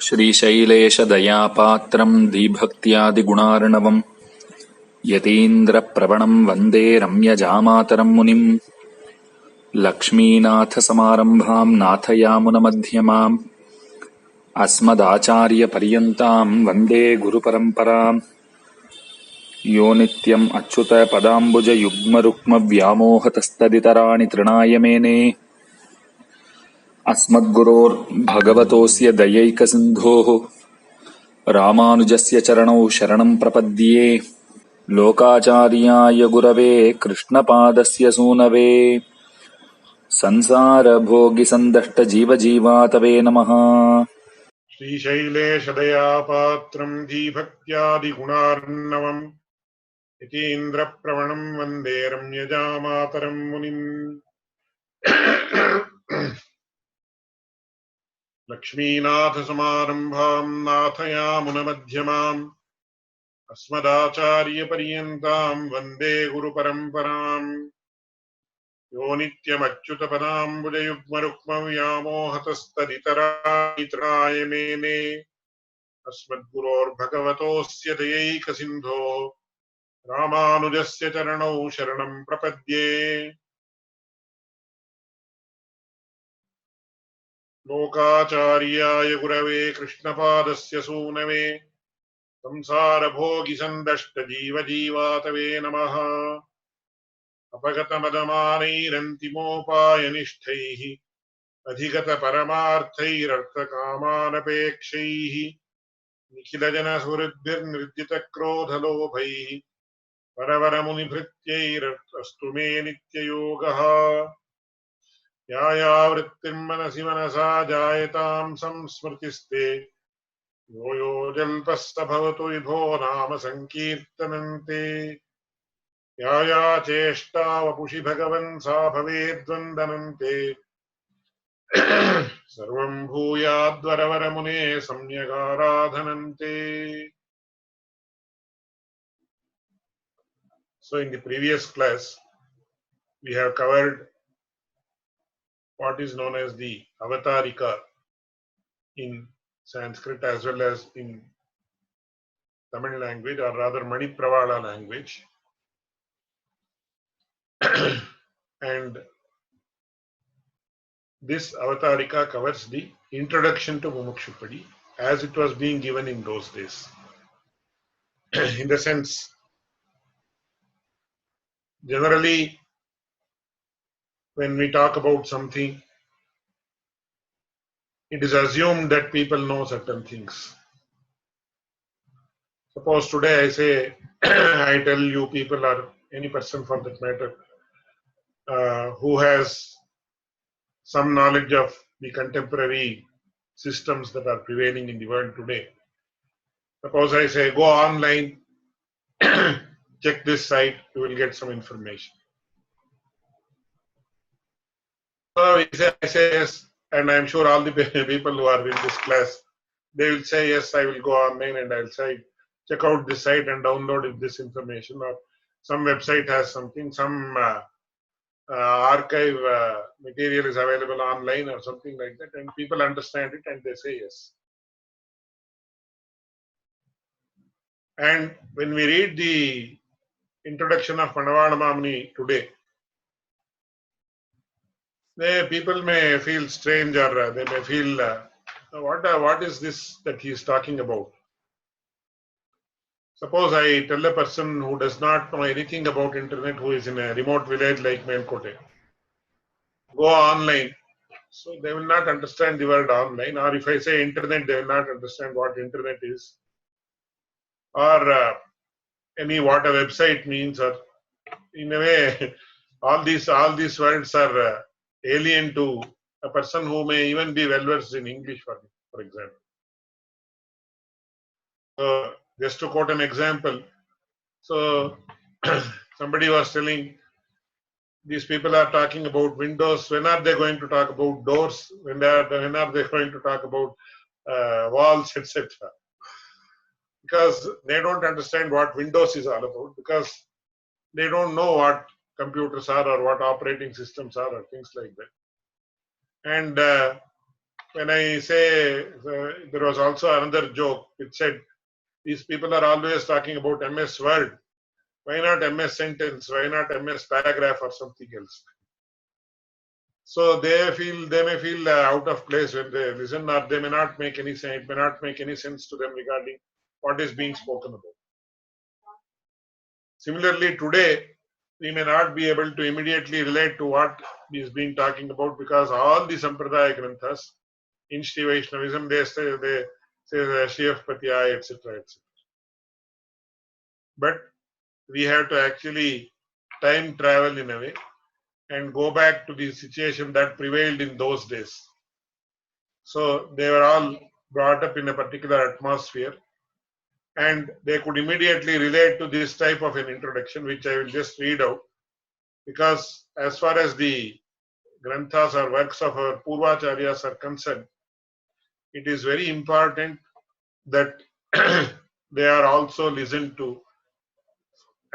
श्रीशैलेशदयापात्रम् धीभक्त्यादिगुणार्णवम् यतीन्द्रप्रवणम् वन्दे रम्यजामातरम् मुनिम् लक्ष्मीनाथसमारम्भाम् नाथयामुनमध्यमाम् अस्मदाचार्यपर्यन्ताम् वन्दे गुरुपरम्पराम् यो नित्यम् अच्युतपदाम्बुजयुग्मरुक्मव्यामोहतस्तदितराणि तृणाय मेने अस्मद्गुरोर्भगवतोऽस्य दयैकसिन्धोः रामानुजस्य चरणौ शरणम् प्रपद्ये लोकाचार्याय गुरवे कृष्णपादस्य सूनवे संसारभोगिसन्दष्टजीवजीवातवे नमः। श्रीशैलेशदयापात्रम् धीभक्त्यादिगुणार्णवम् यतीन्द्रप्रवणम् वन्दे रम्यजामातरम् मुनिम् लक्ष्मीनाथसमारम्भाम् नाथयामुनमध्यमाम् अस्मदाचार्यपर्यन्ताम् वन्दे गुरुपरम्पराम् यो नित्यमच्युतपदाम्बुजयुग्मरुक्मव्यामोहतस्तदितराणि तृणाय मेने अस्मद्गुरोर्भगवतोऽस्य दयैकसिन्धोः रामानुजस्य चरणौ शरणम् प्रपद्ये लोकाचार्याय गुरवे कृष्णपादस्य सूनवे संसारभोगिसन्दष्टजीवजीवातवे नमः। अपगतमदमानैरन्तिमोपायनिष्ठैः अधिगतपरमार्थैरर्थकामानपेक्षैः निखिलजनसुहृद्भिर्निर्जितक्रोधलोभैः परवरमुनिभृत्यैरस्तु मे नित्ययोगः। या या वृत्तिम् मनसि मनसा जायताम् संस्मृतिस्ते यो यो जल्पः स भवतु विभो नाम सङ्कीर्तनन्ते। या या चेष्टा वपुषि भगवन् सा भवेद्वन्दनन्ते। सर्वम् भूयाद्वरवरमुने सम्यगाराधनन्ते. So in the previous class, we have covered what is known as the avatarika in Sanskrit as well as in Tamil language, or rather Manipravala language. And this avatarika covers the introduction to Mumuksupadi as it was being given in those days. In the sense, generally, when we talk about something, it is assumed that people know certain things. Suppose today I say, I tell you people, or any person for that matter, who has some knowledge of the contemporary systems that are prevailing in the world today. Suppose I say, go online, check this site, you will get some information. So I say yes, and I'm sure all the people who are in this class, they will say yes, I will go online and I'll say, check out this site and download this information, or some website has something, some archive material is available online or something like that, and people understand it and they say yes. And when we read the introduction of Panavana Mamuni today, people may feel strange, or they may feel, what is this that he is talking about? Suppose I tell a person who does not know anything about internet, who is in a remote village like Melkote, go online. So they will not understand the word online, or if I say internet, they will not understand what internet is, or what a website means, or in a way, all these words are alien to a person who may even be well versed in English, for example. So just to quote an example, so somebody was telling, these people are talking about windows. When are they going to talk about doors? When are they going to talk about walls, etc.? Because they don't understand what Windows is all about, because they don't know what computers are or what operating systems are or things like that. And when I say there was also another joke which said these people are always talking about MS Word. Why not MS Sentence? Why not MS Paragraph or something else? So they may feel out of place when they listen, or they may not make any sense. It may not make any sense to them regarding what is being spoken about. Similarly, today we may not be able to immediately relate to what is being talking about because all the Sampradaya Granthas in Shri Vaishnavism they say Shriyaspatiyaya, etc., etc. But we have to actually time travel in a way and go back to the situation that prevailed in those days. So they were all brought up in a particular atmosphere and they could immediately relate to this type of an introduction, which I will just read out. Because as far as the granthas or works of our Purvacharyas are concerned, it is very important that they are also listened to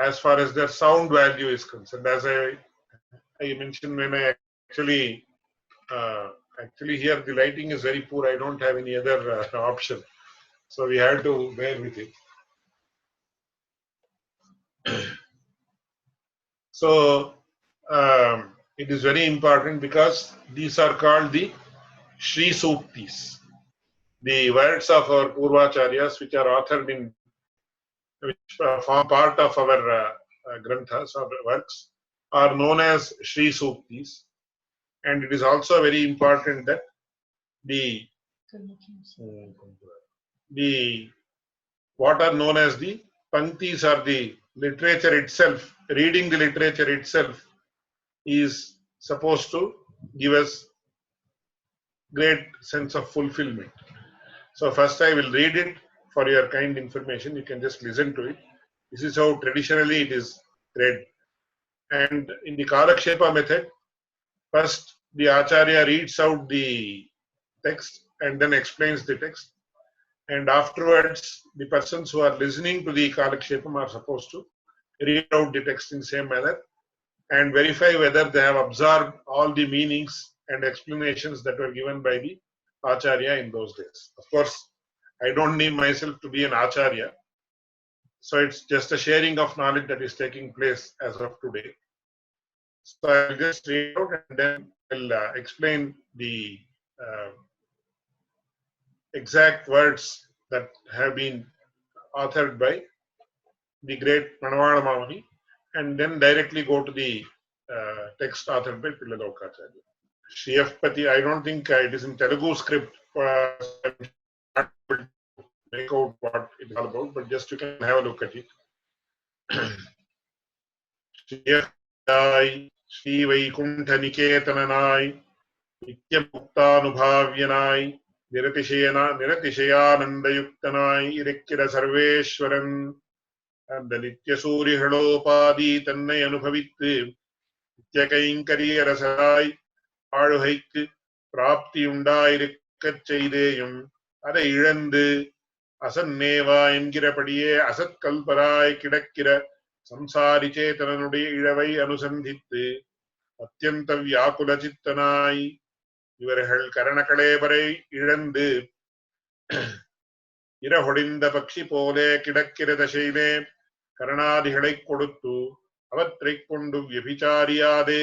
as far as their sound value is concerned. As I mentioned when I actually here the lighting is very poor. I don't have any other option. So we have to bear with it. So it is very important because these are called the Shri Suktis, the words of our Purvacharyas which are authored in, which form part of our granthas or works are known as Shri Suktis. And it is also very important that the what are known as the panktis or the literature itself, reading the literature itself is supposed to give us great sense of fulfillment. So first I will read it for your kind information. You can just listen to it. This is how traditionally it is read. And in the Kalakshepa method, first the Acharya reads out the text and then explains the text. And afterwards, the persons who are listening to the Kalakshepam are supposed to read out the text in the same manner and verify whether they have absorbed all the meanings and explanations that were given by the Acharya in those days. Of course, I don't need myself to be an Acharya. So it's just a sharing of knowledge that is taking place as of today. So I'll just read out and then I'll explain the exact words that have been authored by the great Manavada Mamani and then directly go to the text authored by Pilladokacharya. Shriyapati, I don't think it is in Telugu script. I'm not able to make out what it is all about, but just you can have a look at it. Shriyapati, Shri Vaikuntha Niketananai, Nityamuktanubhavyanai, Niratishayanandayuktanai, Irikkira Sarveshwaran, அந்த நித்திய சூரிகளோபாதி தன்னை அனுபவித்து நித்திய கைங்கரியரசராய் ஆளுகைக்கு பிராப்தியுண்டாயிருக்கச் செய்தேயும் அதை இழந்து அசன்னேவா என்கிறபடியே அசத்கல்பராய் கிடக்கிற சம்சாரி சேதனனுடைய இழவை அனுசந்தித்து அத்தியந்த வியாக்குல சித்தனாய் இவர்கள் கரணகளேவரை இழந்து இரஹொடிந்த பக்ஷி போலே கிடக்கிற தசையிலே கரணாதிகளைக் கொடுத்து அவற்றைக் கொண்டு வியபிச்சாரியாதே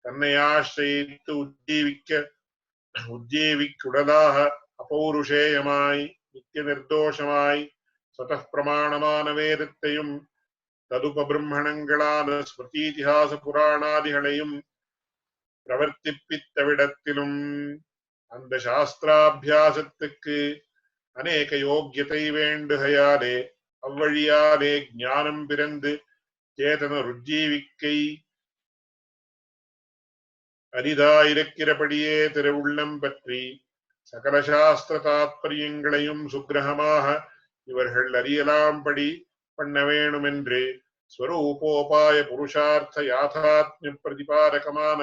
தன்னை ஆசிரியித்து உஜ்ஜீவிக்குடலாக அபௌருஷேயமாய் நித்திய நிர்தோஷமாய் சதः பிரமாணமான வேதத்தையும் ததுபபிரம்மணங்களான ஸ்மிருதிதிஹாச புராணாதிகளையும் பிரவர்த்திப்பித்தவிடத்திலும் அந்த சாஸ்திராபியாசத்துக்கு அநேக யோக்கியத்தை வேண்டுகையாலே அவ்வழியாலே ஞானம் பிறந்து சேதன ருஜ்ஜீவிக்கை அரிதாயிருக்கிறபடியே திருவுள்ளம் பற்றி சகல சாஸ்திர தாத்பரியங்களையும் சுக்கிரகமாக இவர்கள் அறியலாம்படி பண்ண வேணுமென்று ஸ்வரூபோபாய புருஷார்த்த யாதாத்மிய பிரதிபாதகமான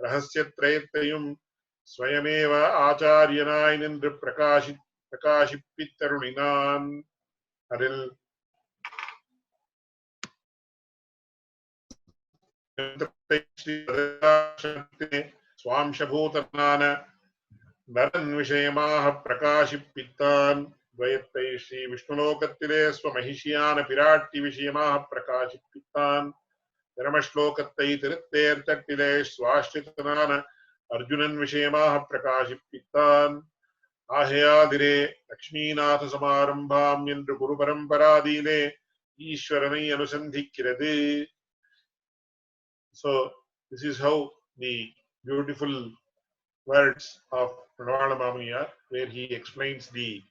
ரகசியத்ரயத்தையும் ஸ்வயமேவ ஆச்சாரியனாய் நின்று பிரகாசிப்பித்தருளினான். அதில் சுவாம்சபூதனான Naran Vishayamaha Prakashipittan Dvayatai Shri Vishnulokattile Swamahishiyana Pirati Vishayamaha Prakashipittan Dharmashlokatai Tirittertattile Swashtitanana Arjunan Vishayamaha Prakashipittan Ahayadire Lakshminatha Samarambham Yendra Guru Paramparadine Ishwaranai Anusandhikirade. So this is how the beautiful words of Pranavana Mamuni are, where he explains the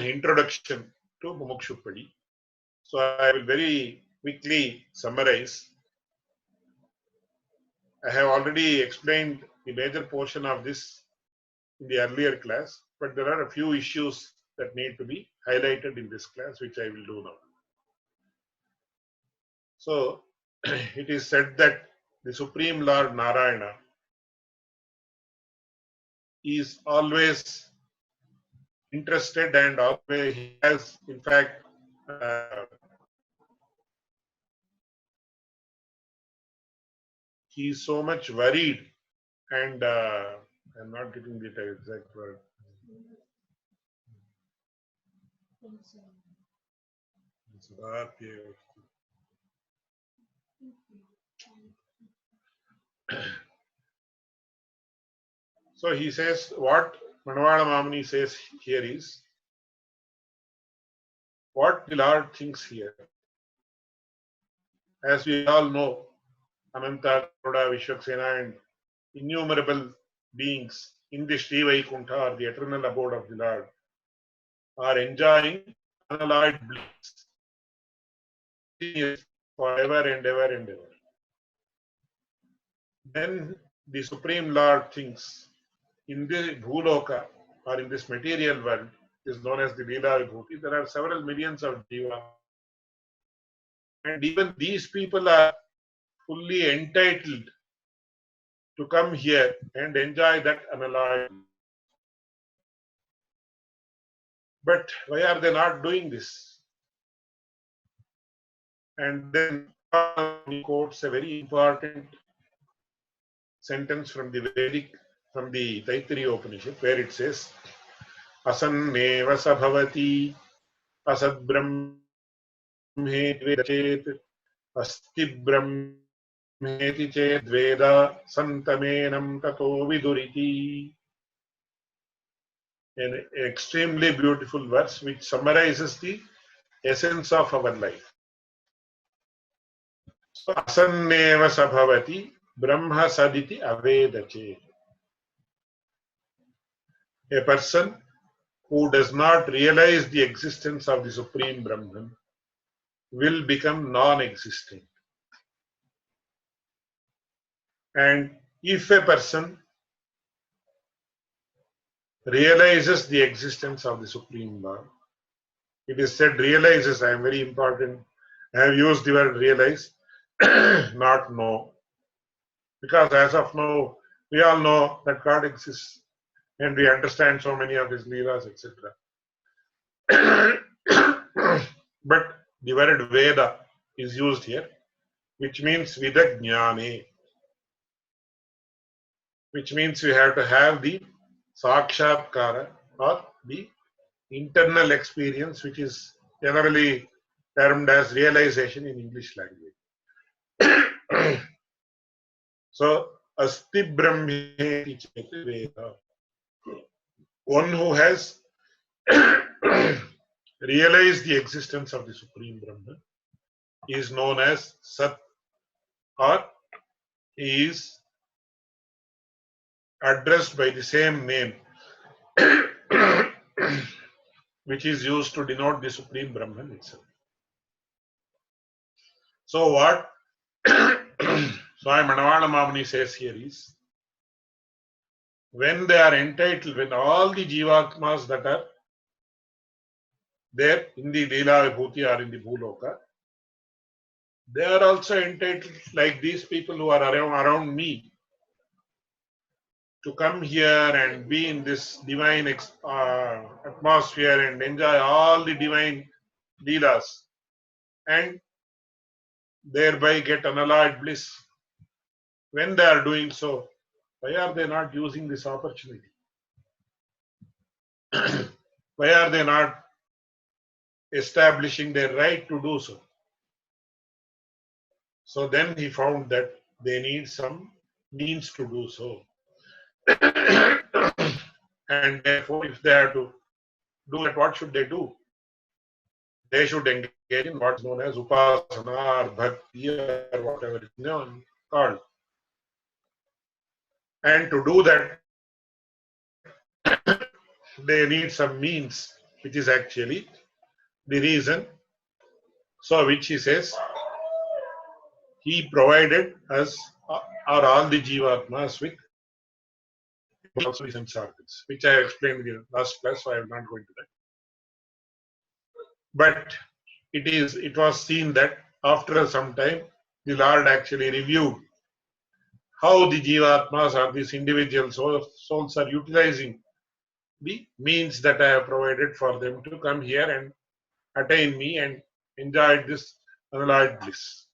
introduction to Mumuksupadi. So I will very quickly summarize. I have already explained the major portion of this in the earlier class, but there are a few issues that need to be highlighted in this class, which I will do now. So it is said that the Supreme Lord Narayana is always interested and always he has, in fact, he is so much worried and I'm not getting the exact word. So he says, what Manavada Mamuni says here is, what the Lord thinks here. As we all know, Ananta, Garuda, Vishwaksena and innumerable beings in the Sri Vaikuntha, or the eternal abode of the Lord, are enjoying unalloyed bliss forever and ever and ever. Then the Supreme Lord thinks, in the Bhuloka, or in this material world, is known as the Leela Vibhuti, there are several millions of Jiva. And even these people are fully entitled to come here and enjoy that unalloyed. But why are they not doing this? And then he quotes a very important sentence from the Vedic, from the Taittiriya Upanishad, where it says, Asanneva sabhavati asad brahmeti vedachet asti brahmeti ched veda santamenam tato viduriti. An extremely beautiful verse which summarizes the essence of our life. So, asanneva sabhavati brahma saditi avedache. A person who does not realize the existence of the Supreme Brahman will become non-existent. And if a person realizes the existence of the Supreme Lord, it is said realizes, I am very important, I have used the word realize, not know. Because as of now, we all know that God exists and we understand so many of his leelas, etc. But the word Veda is used here, which means Vidajnane, which means we have to have the Sakshatkara or the internal experience, which is generally termed as realization in English language. So, Asti Brahmeti Cheti Veda. One who has realized the existence of the Supreme Brahman is known as Sat, or he is addressed by the same name which is used to denote the Supreme Brahman itself. So what Swami Manavana Mamuni says here is, when they are entitled, when all the Jivatmas that are there in the Leela Vibhuti or in the Bhuloka, they are also entitled, like these people who are around me, to come here and be in this divine atmosphere and enjoy all the divine Leelas and thereby get unalloyed bliss. When they are doing so, Why are they not using this opportunity? Why are they not establishing their right to do so? So then he found that they need some means to do so. And therefore, if they have to do that, what should they do? They should engage in what is known as upasana or bhakti or whatever it is called. And to do that, they need some means, which is actually the reason. So, which he says, he provided us or all the jivatmas with also sense organs, which I explained in the last class, so I am not going to that. But it was seen that after some time, the Lord actually reviewed how the jivatmas or these individual souls are utilizing the means that I have provided for them to come here and attain me and enjoy this unalloyed bliss.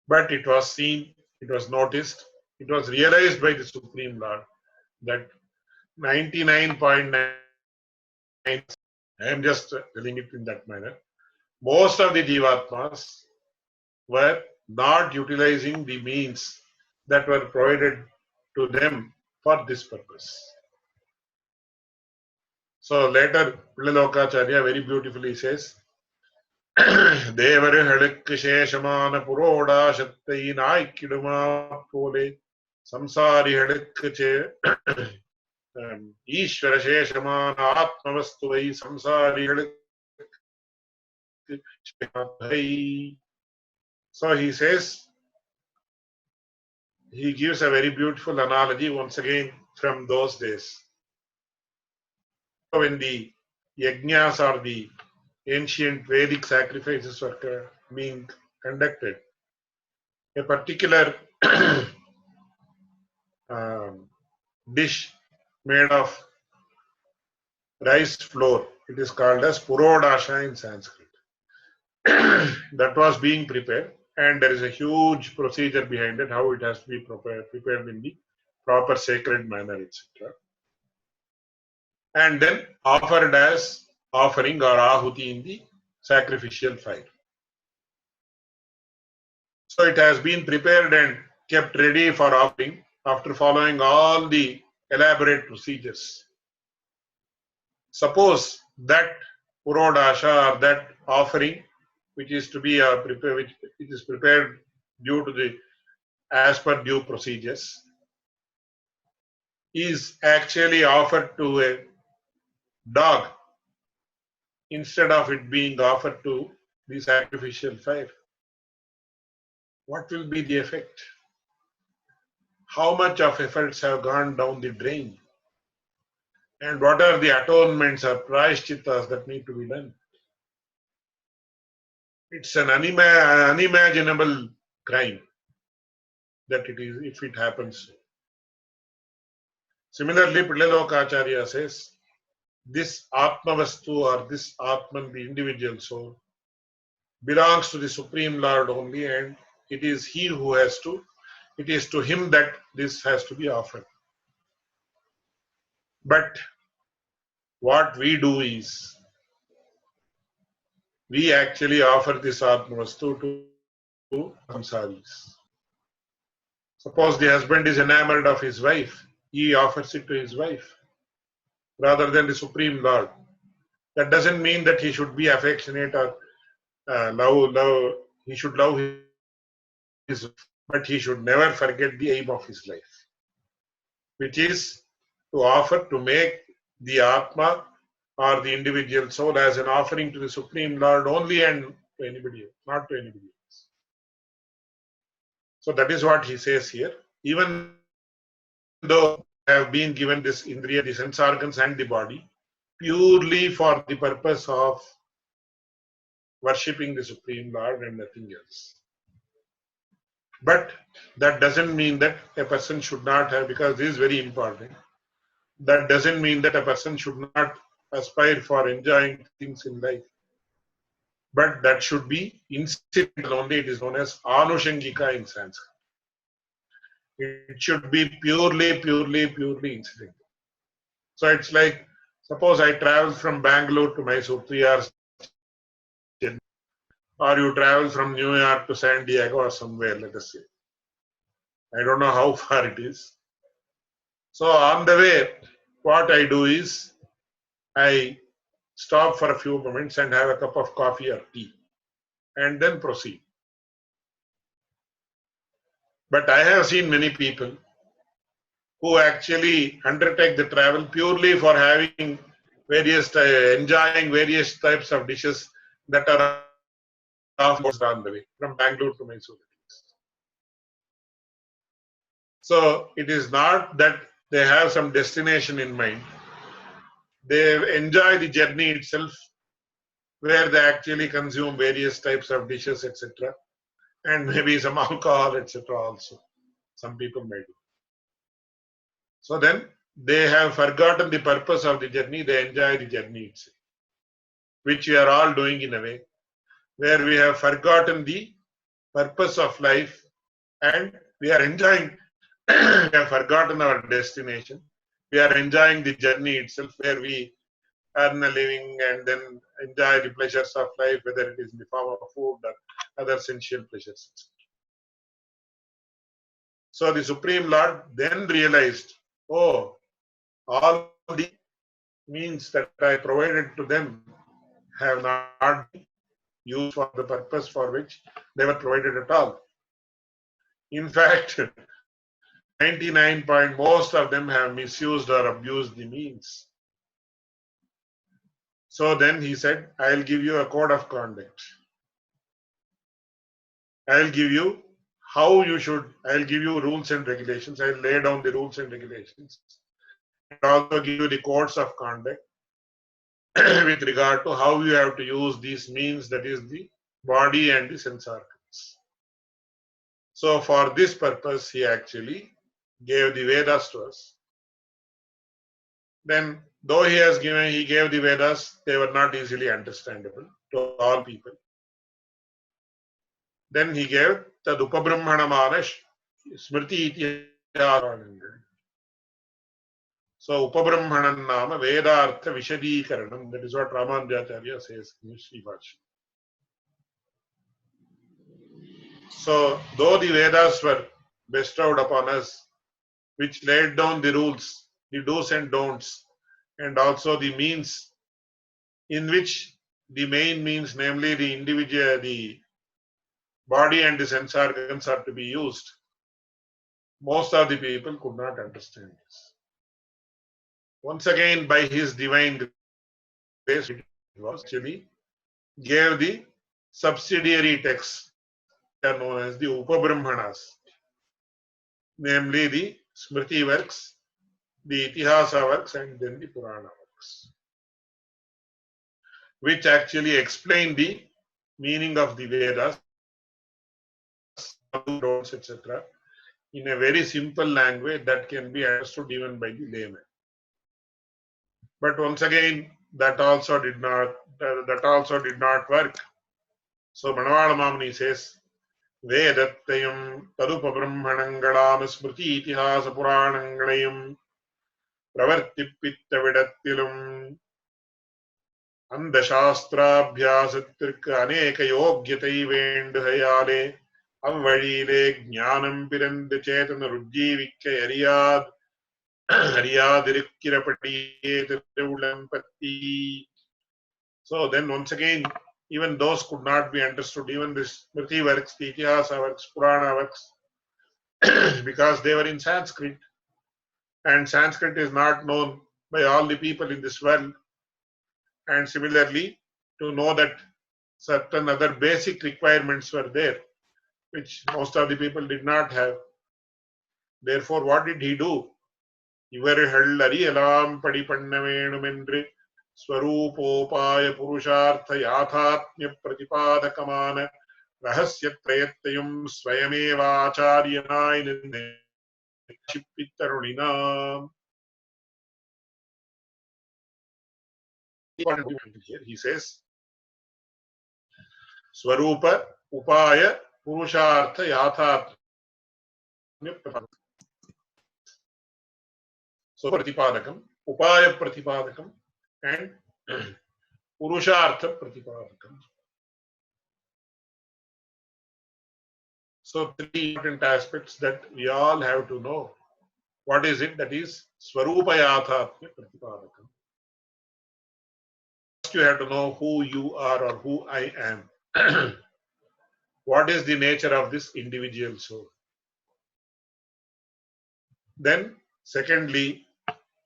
But it was seen, it was noticed, it was realized by the Supreme Lord that 99.9, I am just telling it in that manner, most of the jivatmas were not utilizing the means that were provided to them for this purpose. So later, Villalokacharya very beautifully says, தேவர்களுக்கு சேஷமான புரோடாசத்தை நாய்க்கிடுமா போலே சம்சாரிகளுக்கு ஈஸ்வர சேஷமான ஆத்மவஸ்துவை சம்சாரிகளுக்கு. So he says, he gives a very beautiful analogy once again from those days. When the yajnas or the ancient Vedic sacrifices were being conducted, a particular dish made of rice flour, it is called as purodasha in Sanskrit, that was being prepared, and there is a huge procedure behind it, how it has to be prepared in the proper sacred manner, etc. And then offered as offering or ahuti in the sacrificial fire. So it has been prepared and kept ready for offering after following all the elaborate procedures. Suppose that purodasha or that offering, which is to be which is prepared due to the as per due procedures, is actually offered to a dog instead of it being offered to the sacrificial fire. What will be the effect? How much of efforts have gone down the drain? And what are the atonements or prayashchittas that need to be done? It's an unimaginable crime that it is if it happens. Similarly, Villalokacharya says, this Atmavastu or this Atman, the individual soul, belongs to the Supreme Lord only, and it is He who has to, it is to Him that this has to be offered. But what we do is, we actually offer this Atmavastu to samsaris. Suppose the husband is enamored of his wife, he offers it to his wife rather than the Supreme Lord. That doesn't mean that he should be affectionate or he should love his wife, but he should never forget the aim of his life, which is to offer, to make the Atma or the individual soul as an offering to the Supreme Lord only and to anybody else, not to anybody else. So that is what he says here. Even though have been given this indriya, the sense organs and the body, purely for the purpose of worshipping the Supreme Lord and nothing else. But that doesn't mean that a person should not have, because this is very important, that doesn't mean that a person should not aspire for enjoying things in life. But that should be incidental only. It is known as anushangika in Sanskrit. It should be purely incidental. So it's like, suppose I travel from Bangalore to Mysore, 3 hours, or you travel from New York to San Diego or somewhere, let us say. I don't know how far it is. So on the way, what I do is I stop for a few moments and have a cup of coffee or tea and then proceed. But I have seen many people who actually undertake the travel purely for having enjoying various types of dishes that are on the way from Bangalore to Mysore. So it is not that they have some destination in mind. They enjoy the journey itself, where they actually consume various types of dishes, etc., and maybe some alcohol, etc. also. Some people may do. So then they have forgotten the purpose of the journey, they enjoy the journey itself, which we are all doing in a way, where we have forgotten the purpose of life and we are enjoying, we have forgotten our destination. We are enjoying the journey itself, where we earn a living and then enjoy the pleasures of life, whether it is in the form of food or other sensual pleasures. So the Supreme Lord then realized, oh, all the means that I provided to them have not been used for the purpose for which they were provided at all. In fact, 99 point most of them have misused or abused the means. So then he said, I'll give you a code of conduct. I'll give you how you should, I'll give you rules and regulations. I'll lay down the rules and regulations and also give you the codes of conduct with regard to how you have to use these means, that is the body and the sense organs. So for this purpose, he actually gave the Vedas to us. Then, though he gave the Vedas, they were not easily understandable to all people. Then he gave Tad Upabrahmanamana Smriti Itihasa. So Upabrahmanan Nama Vedartha Vishadikaranam. That is what Ramanujacharya says in Sri Bhashya. So though the Vedas were bestowed upon us, which laid down the rules, the do's and don'ts, and also the means in which the main means, namely the individual, the body and the sense organs are to be used, most of the people could not understand this. Once again, by his divine grace, it was actually gave the subsidiary texts that are known as the Upabrahmanas, namely the Smriti works, the Itihasa works, and then the Purana works, which actually explain the meaning of the Vedas, etc., in a very simple language that can be understood even by the layman. But once again, that also did not work. So Manavala Mamuni says, Vedattayam Tadupabrahmanangalam Smriti Itihasa Puranangalayam Pravartipitta Vidattilum Andashastrabhyasattirku Aneka Yogyatai Venduhayale Avvalile Jnanam Piranda Chetana Rujjivikka Ariyad So then once again, even those could not be understood, even this Smriti works, the Itihasa works, Purana works, because they were in Sanskrit. And Sanskrit is not known by all the people in this world. And similarly, to know that certain other basic requirements were there, which most of the people did not have. Therefore, what did he do? இவர்கள் அறியலாம் படிப்பண்ண வேணுமென்று ஸ்வரூபோபாய புருஷார்த்த யாதாத்மிய பிரதிபாதகமான ரகசியத்ரயத்தையும் ஸ்வயமேவாச்சாரியனாய் நிர்ணயிப்பித்தருளினாம். He says, Swarupa Upaya Purushartha Yathatmya. So Pratipadakam, Upaya Pratipadakam, and Purushartha Pratipadakam. So three important aspects that we all have to know. What is it? That is Swarupayathatmya Pratipadakam. First you have to know who you are or who I am. What is the nature of this individual soul? Then, secondly,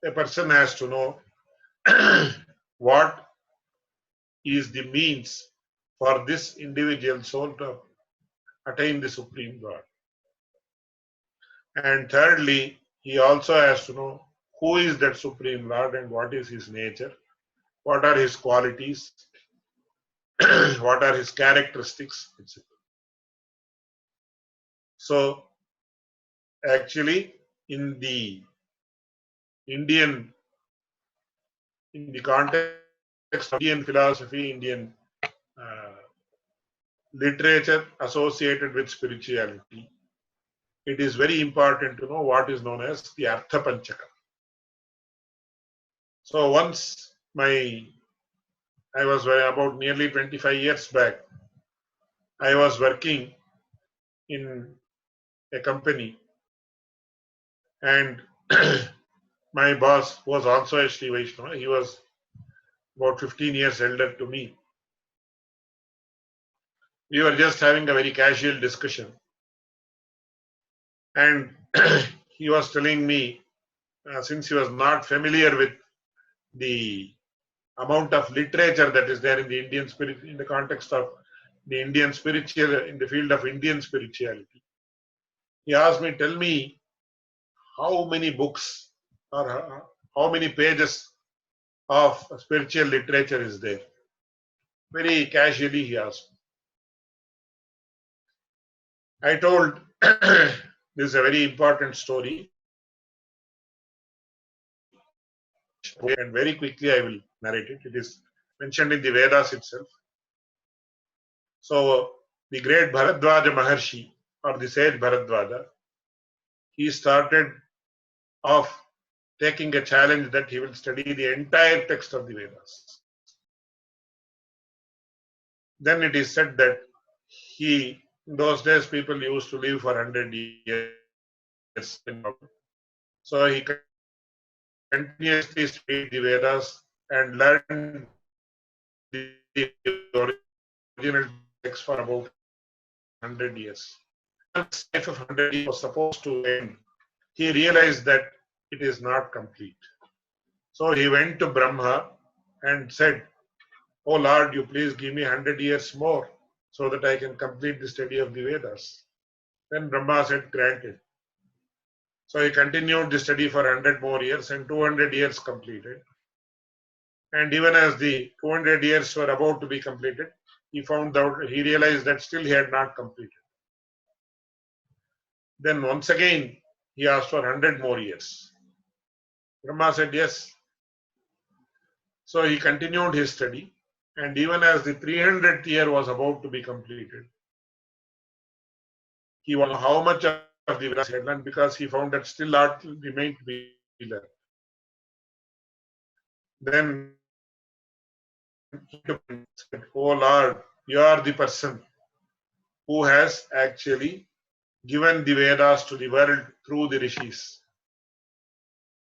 a person has to know what is the means for this individual soul to attain the Supreme God. And thirdly, he also has to know who is that Supreme Lord and what is his nature, what are his qualities, what are his characteristics, etc. So, actually, in the context of Indian philosophy, Indian literature associated with spirituality, it is very important to know what is known as the Artha Panchaka. So once I was about nearly 25 years back, I was working in a company, and my boss was also a Sri Vaishnava. He was about 15 years elder to me. We were just having a very casual discussion, and he was telling me, since he was not familiar with the amount of literature that is there in the Indian spirit, in the context of the Indian spiritual, in the field of Indian spirituality, he asked me, tell me how many books or how many pages of spiritual literature is there. Very casually he asked. I told this is a very important story, and very quickly I will narrate it. It is mentioned in the Vedas itself. So the great Bharadwaja Maharshi, or the sage Bharadwaja, he started off taking a challenge that he will study the entire text of the Vedas. Then it is said that in those days people used to live for 100 years. So he continuously studied the Vedas and learned the original text for about 100 years. Once the life of 100 years was supposed to end, he realized that it is not complete. So he went to Brahma and said, "Oh Lord, you please give me 100 years more so that I can complete the study of the Vedas." Then Brahma said, "Granted." So he continued the study for 100 more years, and 200 years completed. And even as the 200 years were about to be completed, he realized that still he had not completed. Then once again, he asked for 100 more years. Brahma said yes. So he continued his study, and even as the 300th year was about to be completed, he wanted to know how much of the Vedas he had learned, because he found that still lot remained to be learned. Then he said, "Oh Lord, you are the person who has actually given the Vedas to the world through the rishis."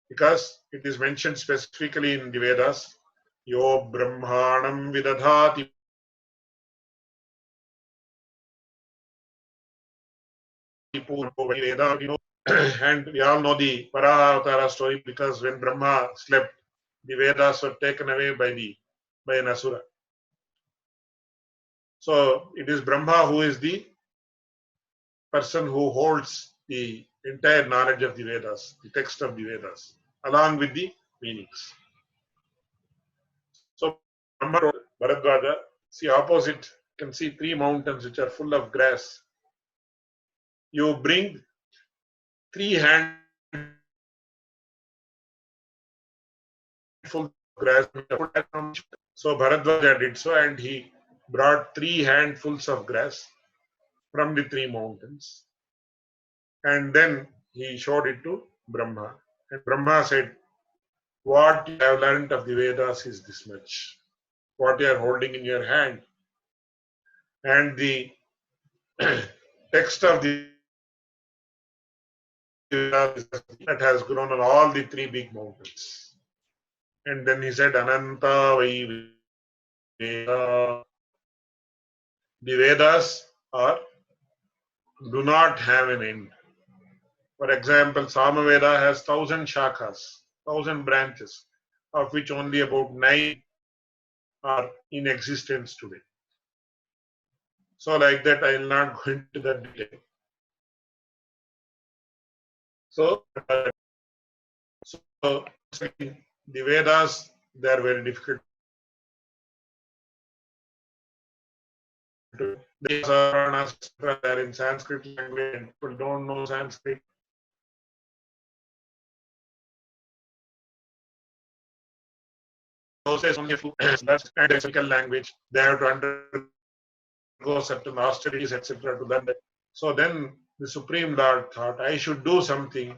Because it is mentioned specifically in the Vedas, Yo Brahmanam Vidadhati. And we all know the Varaha Avatara story, because when Brahma slept, the Vedas were taken away by an Asura. So it is Brahma who is the person who holds the entire knowledge of the Vedas, the text of the Vedas, along with the meanings. So Brahma told Bharadwaja, see opposite, you can see 3 mountains which are full of grass. You bring 3 handfuls of grass. So Bharadwaja did so, and he brought 3 handfuls of grass from the 3 mountains. And then he showed it to Brahma. And Brahma said, what you have learned of the Vedas is this much. What you are holding in your hand. And the text of the Vedas that has grown on all the three big mountains. And then he said, Ananta Vai Veda. The Vedas do not have an end. For example, Samaveda has 1,000 shakhas, 1,000 branches, of which only about 9 are in existence today. So like that, I will not go into that detail. So the Vedas, they are very difficult. They are in Sanskrit language, and people don't know Sanskrit. Those only a few and physical language. They have to undergo certain austerities, etc. to learn that. So then the Supreme Lord thought, I should do something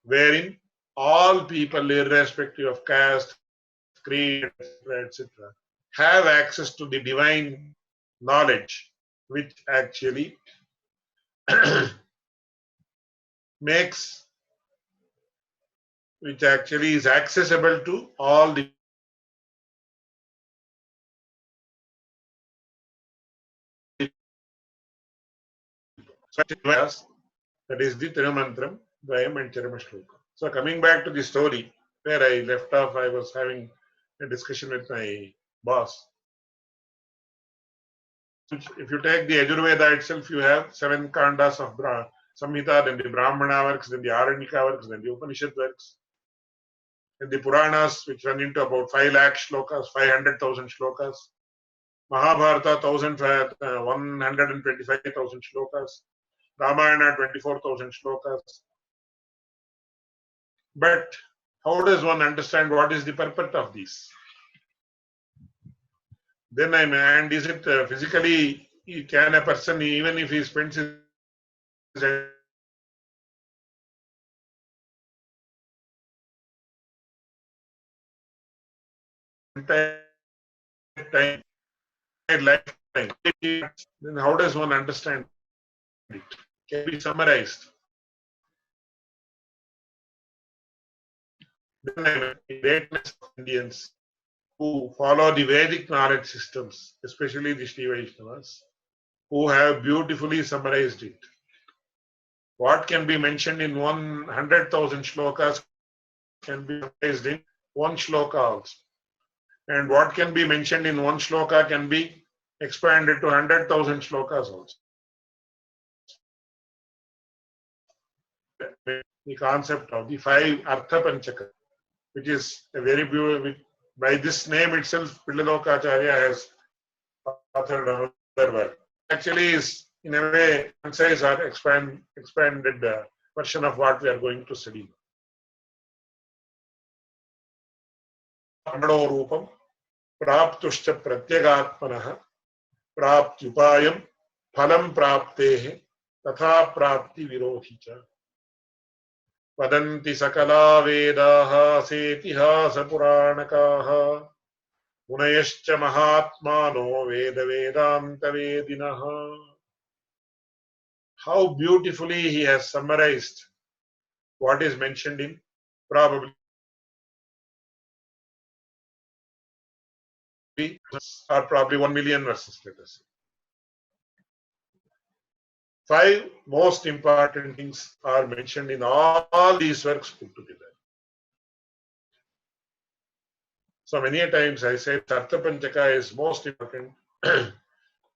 wherein all people, irrespective of caste, creed, etc., have access to the divine knowledge, which actually is accessible to all the that is the Tirumantram, Dvayam and Charamashloka. So coming back to the story where I left off, I was having a discussion with my boss. If you take the Yajurveda itself, you have 7 kandas of Samhita, then the Brahmana works, then the Aranyaka works, then the Upanishad works, then the Puranas, which run into about 5 lakh shlokas, 500,000 shlokas, Mahabharata, 125,000 shlokas, Ramayana, 24,000 shlokas. But how does one understand what is the purpose of these? Then and is it physically, can a person, even if he spends his entire time, lifetime, then how does one understand it? Can be summarized. Then the greatness of Indians who follow the Vedic knowledge systems, especially the Shri Vaishnavas, who have beautifully summarized it. What can be mentioned in 100,000 shlokas can be summarized in 1 shloka also. And what can be mentioned in 1 shloka can be expanded to 100,000 shlokas also. The concept of the 5 Artha Panchaka, which is a very beautiful, by this name itself, Pillalokacharya has authored another work. Actually, is in a way concise or expanded version of what we are going to study. Mano Rupam, Praptushcha Pratyagatmanaha, Praptyupayam, Phalam Praptehe, Tatha Prapti Virodhicha. Vadanti Sakala Vedaha Setihasa Puranakaha, Munayascha Mahatmano Veda Vedanta Vedinaha. How beautifully he has summarized what is mentioned in probably or probably 1 million verses, let us say. 5 most important things are mentioned in all these works put together. So many a times I say Artha Panchaka is most important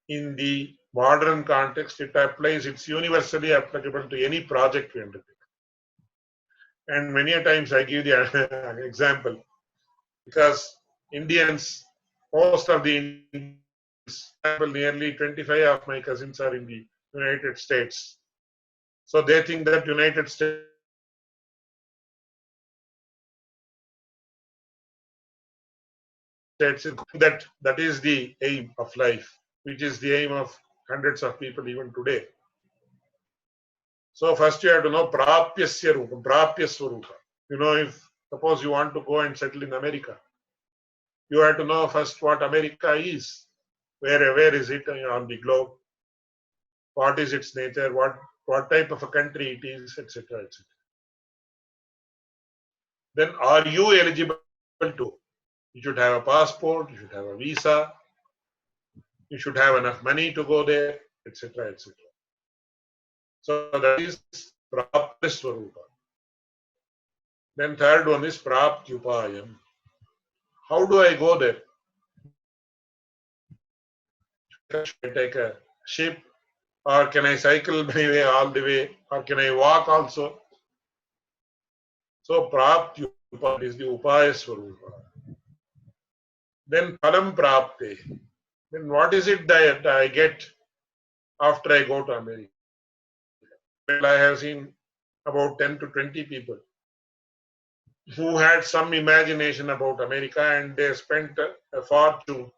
in the modern context. It applies, it's universally applicable to any project we undertake. And many a times I give the example, because Indians, most of the Indians, nearly 25 of my cousins are in the United States. So they think that United States that is the aim of life, which is the aim of hundreds of people even today. So first you have to know Prapyasya Rupam, Prapya Swarupa. You know, if Suppose you want to go and settle in America. You have to know first what America is. Where is it on the globe? What is its nature? What type of a country it is, etc., etc. Then are you eligible to? You should have a passport, you should have a visa, you should have enough money to go there, etc., etc. So that is Praptisvarupa. Then third one is Praptyupayam. How do I go there? Should I take a ship, or can I cycle my way all the way, or can I walk also? So Praptyupayam is the Upaya Swarupa. Then Phalam Prapte. Then what is it that I get after I go to America? Well, I have seen about 10 to 20 people who had some imagination about America, and they spent a fortune,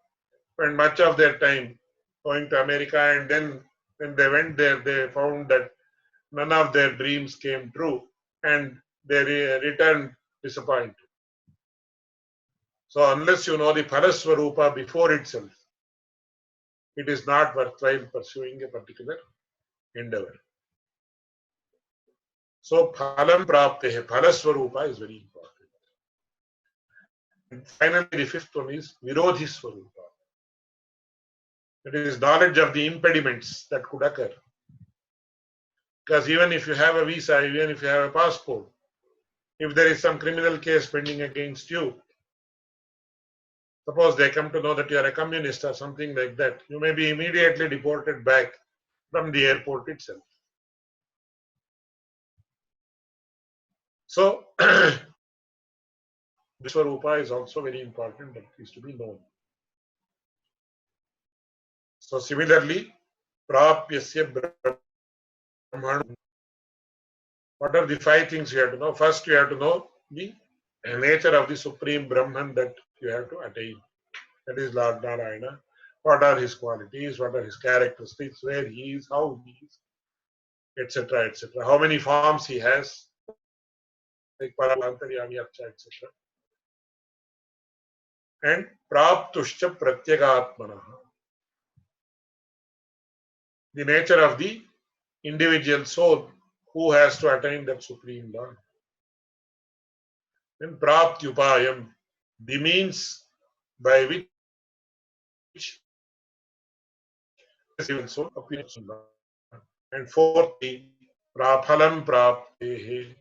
spent much of their time going to America, and then when they went there, they found that none of their dreams came true, and they returned disappointed. So unless you know the Phalaswarupa before itself, it is not worthwhile pursuing a particular endeavor. So Phalam Prapte, Phalaswarupa is very important. And finally, the fifth one is Virodhi Swarupa. It is knowledge of the impediments that could occur. Because even if you have a visa, even if you have a passport, if there is some criminal case pending against you, suppose they come to know that you are a communist or something like that, you may be immediately deported back from the airport itself. So, Vishwarupa is also very important, that is to be known. So, similarly, Prapyasya Brahman. What are the five things you have to know? First, you have to know the nature of the Supreme Brahman that you have to attain. That is Lord Narayana. What are his qualities? What are his characteristics? Where he is? How he is? Etc. etc. How many forms he has? Like Paramantaryami, etc. And Praptushcha Pratyagatmanaha. The nature of the individual soul who has to attain that Supreme Lord. Then Praptyupayam, the means by which the soul appears. And fourthly, Praphalam Praptehe.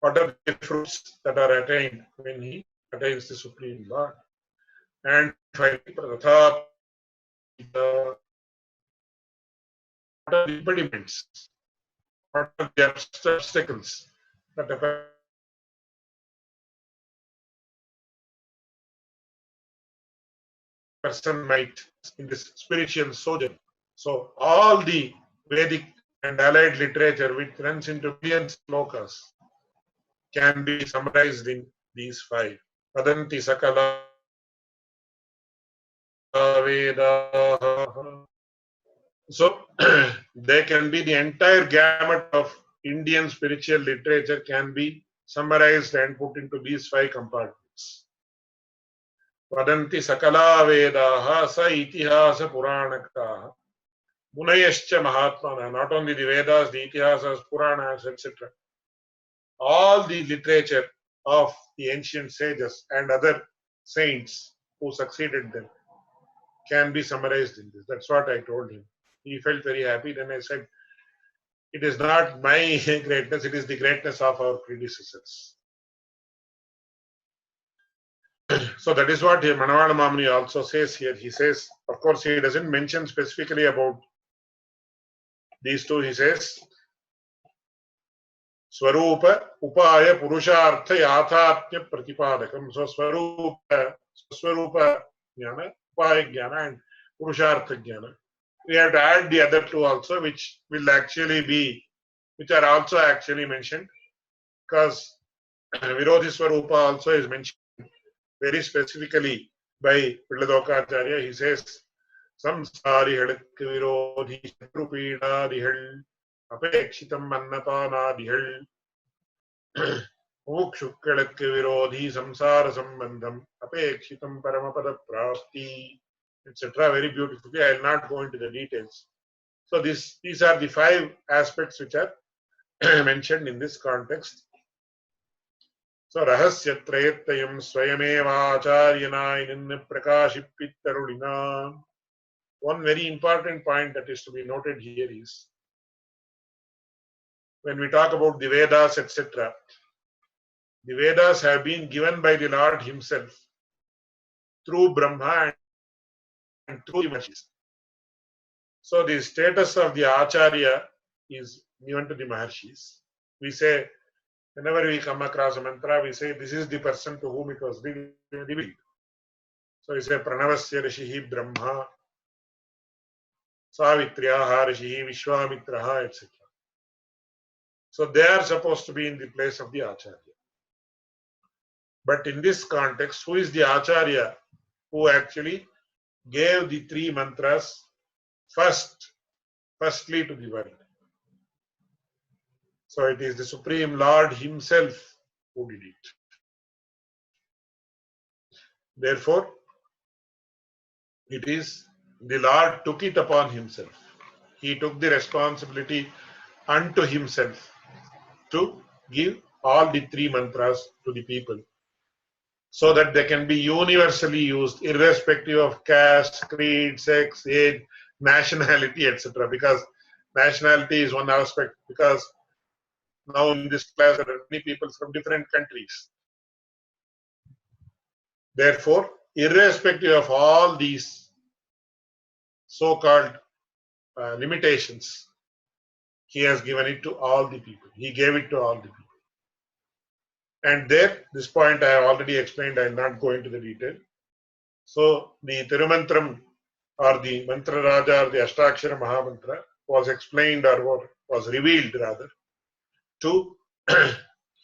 What are the fruits that are attained when he attains the Supreme Lord? And finally, Pratha. What are the impediments? What are the obstacles that a person might in this spiritual sojourn? So all the Vedic and allied literature, which runs into millions of slokas, can be summarized in these five. Vadanti Sakala Vedaha. So there can be the entire gamut of Indian spiritual literature can be summarized and put into these five compartments. Vadanti Sakala Vedaha Sa Itihasa Puranakaha. Munayascha Mahatmana, not only the Vedas, the Itihasas, Puranas, etc. All the literature of the ancient sages and other saints who succeeded them can be summarized in this. That's what I told him. He felt very happy. Then I said, it is not my greatness, it is the greatness of our predecessors. So that is what Manavada Mamuni also says here. He says, of course, he doesn't mention specifically about these two. He says, Swarupa Upaya Purushartha Yathatmya Pratipadakam. So Swarupa Jnana, Upaya Jnana, and Purushartha Jnana. We have to add the other two also, which will actually be, which are also actually mentioned, because Virodhi Swarupa also is mentioned very specifically by Pilladokacharya. He says, Samsari Virodhi Shatrupina Dihal Apekshitam Mannapanadihal. Mumuksukkalakku virodhi samsara sambandham apekshitam paramapada prapti, etc. Very beautifully. I will not go into the details. So these are the 5 aspects which are mentioned in this context. So rahasyatrayatayam swayamevacharyanayinna prakashipittarulina. One very important point that is to be noted here is when we talk about the Vedas, etc., the Vedas have been given by the Lord Himself through Brahma and through the Mahishis. So the status of the Acharya is given to the Maharshis. We say, whenever we come across a mantra, we say this is the person to whom it was revealed. So we say Pranavasya Rishihi Brahma, Savitriyaha Rishihi Vishwamitraha, etc. So they are supposed to be in the place of the Acharya. But in this context, who is the Acharya who actually gave the 3 mantras firstly to the world? So it is the Supreme Lord Himself who did it. Therefore, it is the Lord took it upon Himself. He took the responsibility unto Himself to give all the 3 mantras to the people so that they can be universally used irrespective of caste, creed, sex, age, nationality, etc. Because nationality is one aspect, because now in this class there are many people from different countries. Therefore, irrespective of all these so-called limitations, He has given it to all the people. He gave it to all the people. And there, this point I have already explained, I will not go into the detail. So, the Tirumantram or the Mantra Raja or the Ashtakshara Mahamantra was explained or was revealed rather to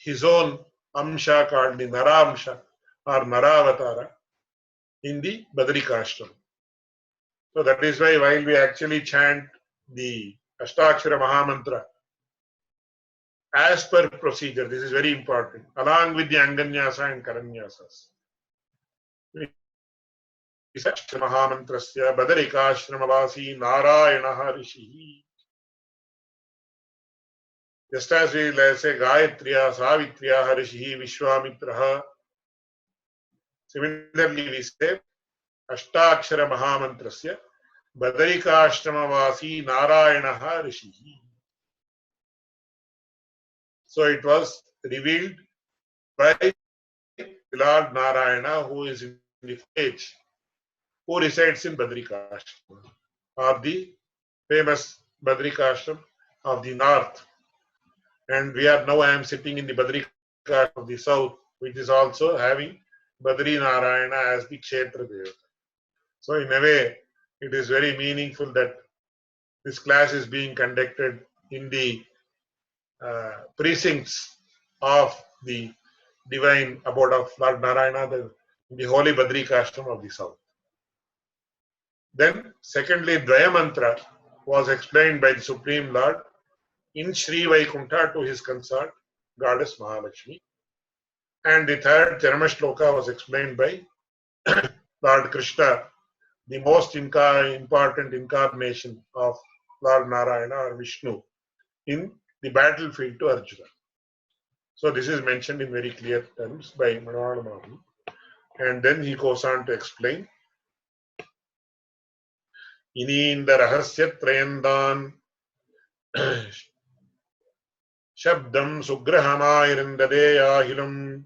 his own Amsha called the Naramsha or Naravatara in the Badrikashram. So that is why while we actually chant the Ashtakshara Mahamantra as per procedure, this is very important, along with the Anganyasa and Karanyasas. Mahamantrasya Badarikashramavasi Narayanaha Rishihi. Just as we say Gayatriya, Savitriya, Rishihi, Vishwamitraha. Similarly, we say Ashtakshara Mahamantrasya Badarikashramavasi Narayanaha Rishihi. So it was revealed by Lord Narayana, who is in the age, who resides in Badrikashram, or the famous Badrikashram of the north. And I am sitting in the Badrikashram of the south, which is also having Badri Narayana as the Kshetra Devata. So in a way, it is very meaningful that this class is being conducted in the precincts of the divine abode of Lord Narayana, the holy Badrikashram of the south. Then, secondly, Dvaya Mantra was explained by the Supreme Lord in Sri Vaikuntha to his consort, Goddess Mahalakshmi. And the third Janama Shloka was explained by Lord Krishna, the most important incarnation of Lord Narayana or Vishnu, in the battlefield to Arjuna. So this is mentioned in very clear terms by Manavana Mahi. And then he goes on to explain. Ininda rahasya trayandan Shabdam sugrahamayirindade ahilum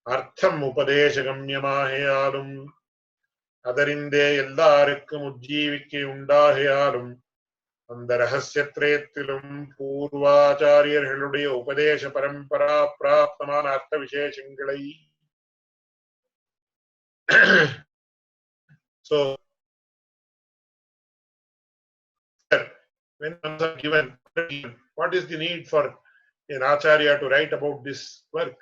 Artham upadeshagamyamahayalum Adarinde ellarikkum ujjeevikku undahayalum அந்த ரகசியத்திரயத்திலும் பூர்வாச்சாரியர்களுடைய உபதேச பரம்பரா பிராப்தமான அர்த்த விசேஷங்களை so when are given, what is the need for an acharya to write about this work?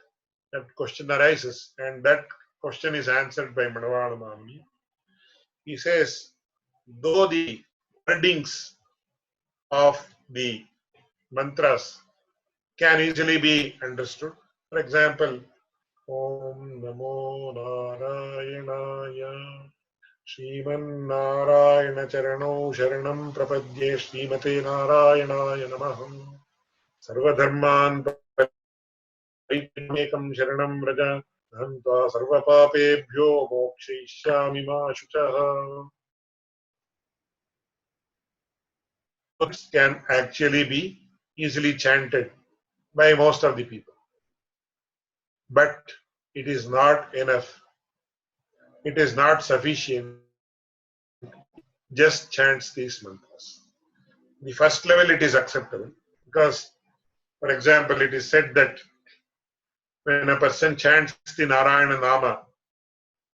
That question arises, and that question is answered by Manavana Mami. He says, though the wordings of the mantras can easily be understood, For example, Om Namo Narayanaya Shriman Narayana Charano Sharanam Prapadye Srimate Narayanaya Namaham Sarvadharman Paritmekam Sharanam Vraja Aham Sarva Papebhyo Mokshayishyami Ma Shuchaha. This can actually be easily chanted by most of the people. But it is not enough. It is not sufficient. Just chants these mantras. The first level it is acceptable because, for example, it is said that when a person chants the Narayana Nama,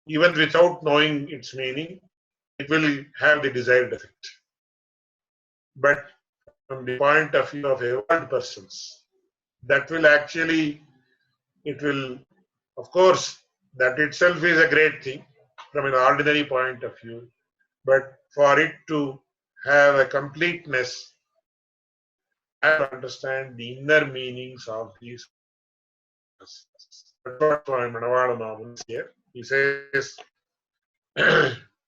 even without knowing its meaning, it will have the desired effect. But from the point of view of evolved persons, that will actually, it will, of course, that itself is a great thing from an ordinary point of view. But for it to have a completeness, I have to understand the inner meanings of these. That's what Swami Manavada Mamun is here. He says,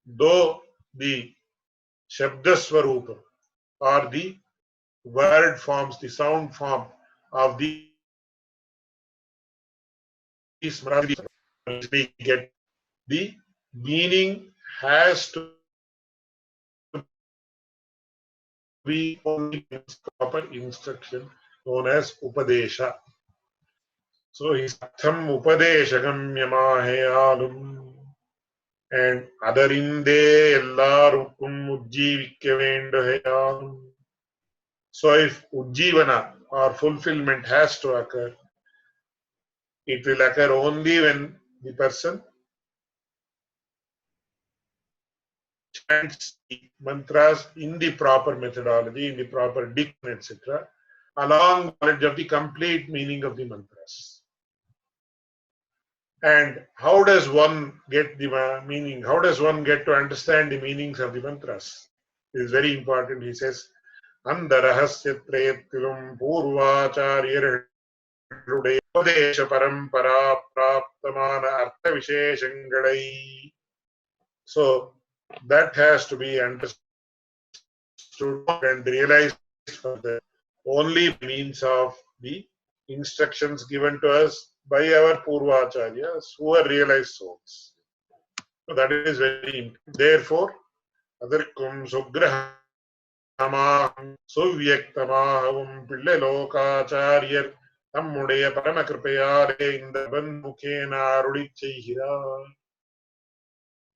though the Shabda Swarupa or the word forms, the sound form of these mantras, we get the meaning has to be only proper instruction known as Upadesha. So he's Atham Upadeshagam Yamahayalum and Adarinde Ellarukum Ujjivikka Vendahayalum. So if Ujjivana or fulfillment has to occur, it will occur only when the person chants the mantras in the proper methodology, in the proper diction, etc., along knowledge of the complete meaning of the mantras. And how does one get the meaning? How does one get to understand the meanings of the mantras? It is very important. He says, Andarahasya Trayattilum Purvacharya Upadesha Parampara Praptamana Artha Visheshangalai. So that has to be understood and realized for the only means of the instructions given to us by our Purvacharyas who are realized souls. So that is very important. Therefore, Adarkum Sugraham Suvyaktamaham Pille Lokacharyar Tammudeya Paramakripayare in the Bandhukena Rudichihira.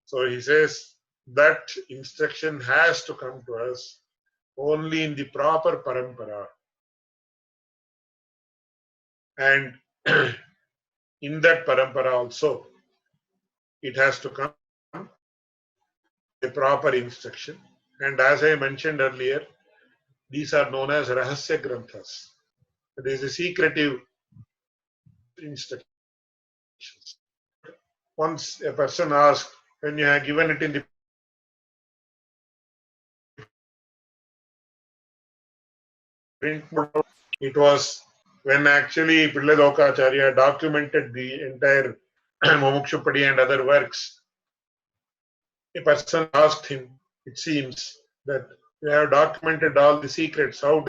So he says that instruction has to come to us only in the proper parampara. And in that parampara also, it has to come a proper instruction. And as I mentioned earlier, these are known as Rahasya Granthas. There is a secretive instructions. Once a person asked, when you have given it in the print mode, it was when actually Pillai Lokacharya documented the entire Mumuksupadi and other works. A person asked him, it seems that you have documented all the secrets. How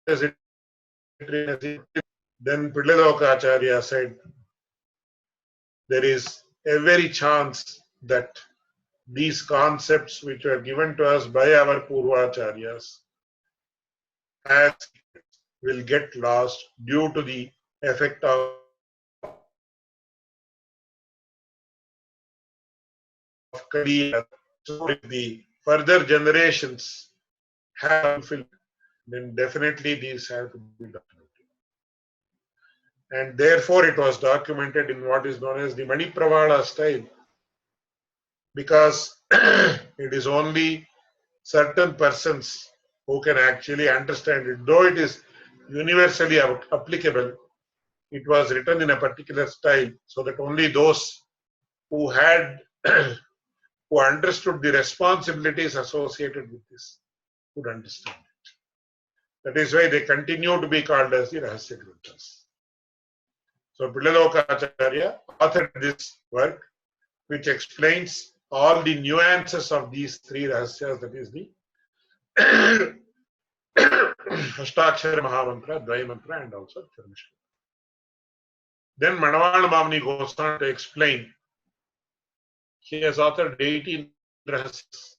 does it? Then Pillai Lokacharya said, there is every chance that these concepts which were given to us by our Purvacharyas as will get lost due to the effect of Kaliya. So if the further generations have fulfilled, then definitely these have to be documented. And therefore it was documented in what is known as the Manipravala style, because it is only certain persons who can actually understand it. Though it is universally applicable, it was written in a particular style so that only those who had who understood the responsibilities associated with this could understand it. That is why they continue to be called as the Rahasya Granthas. So Pillalokacharya authored this work which explains all the nuances of these three rahasyas, that is the Ashtakshara Mahamantra, Dvaimantra, and also Charmishra. Then Manavala Mamani goes on to explain. He has authored 18 rahasyas.